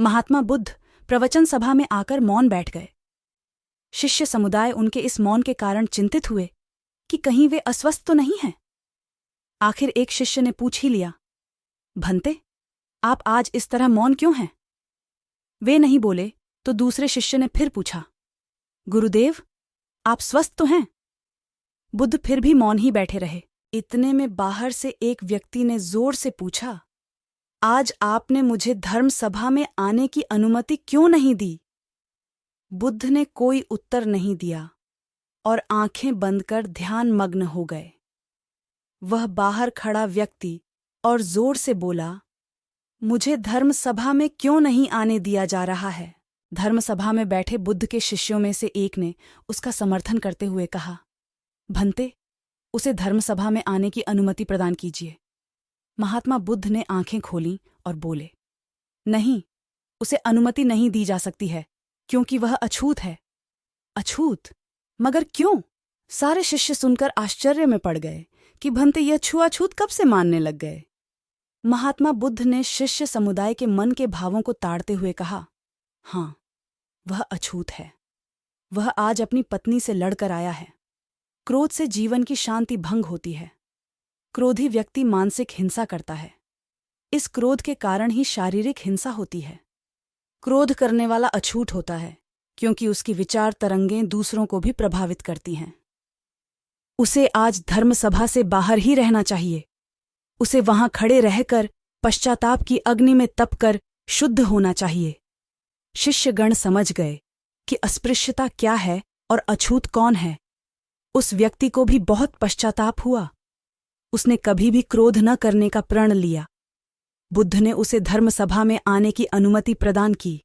महात्मा बुद्ध प्रवचन सभा में आकर मौन बैठ गए। शिष्य समुदाय उनके इस मौन के कारण चिंतित हुए कि कहीं वे अस्वस्थ तो नहीं हैं। आखिर एक शिष्य ने पूछ ही लिया, भंते, आप आज इस तरह मौन क्यों हैं? वे नहीं बोले तो दूसरे शिष्य ने फिर पूछा, गुरुदेव, आप स्वस्थ तो हैं? बुद्ध फिर भी मौन ही बैठे रहे। इतने में बाहर से एक व्यक्ति ने जोर से पूछा, आज आपने मुझे धर्म सभा में आने की अनुमति क्यों नहीं दी? बुद्ध ने कोई उत्तर नहीं दिया और आंखें बंद कर ध्यान मग्न हो गए। वह बाहर खड़ा व्यक्ति और जोर से बोला, मुझे धर्म सभा में क्यों नहीं आने दिया जा रहा है? धर्म सभा में बैठे बुद्ध के शिष्यों में से एक ने उसका समर्थन करते हुए कहा, भंते, उसे धर्म सभा में आने की अनुमति प्रदान कीजिए। महात्मा बुद्ध ने आंखें खोलीं और बोले, नहीं, उसे अनुमति नहीं दी जा सकती है क्योंकि वह अछूत है। अछूत? मगर क्यों? सारे शिष्य सुनकर आश्चर्य में पड़ गए कि भंते यह छुआछूत कब से मानने लग गए। महात्मा बुद्ध ने शिष्य समुदाय के मन के भावों को ताड़ते हुए कहा, हाँ, वह अछूत है। वह आज अपनी पत्नी से लड़कर आया है। क्रोध से जीवन की शांति भंग होती है। क्रोधी व्यक्ति मानसिक हिंसा करता है। इस क्रोध के कारण ही शारीरिक हिंसा होती है। क्रोध करने वाला अछूत होता है क्योंकि उसकी विचार तरंगें दूसरों को भी प्रभावित करती हैं। उसे आज धर्म सभा से बाहर ही रहना चाहिए। उसे वहां खड़े रहकर पश्चाताप की अग्नि में तपकर शुद्ध होना चाहिए। शिष्यगण समझ गए कि अस्पृश्यता क्या है और अछूत कौन है। उस व्यक्ति को भी बहुत पश्चाताप हुआ। उसने कभी भी क्रोध न करने का प्रण लिया। बुद्ध ने उसे धर्म सभा में आने की अनुमति प्रदान की।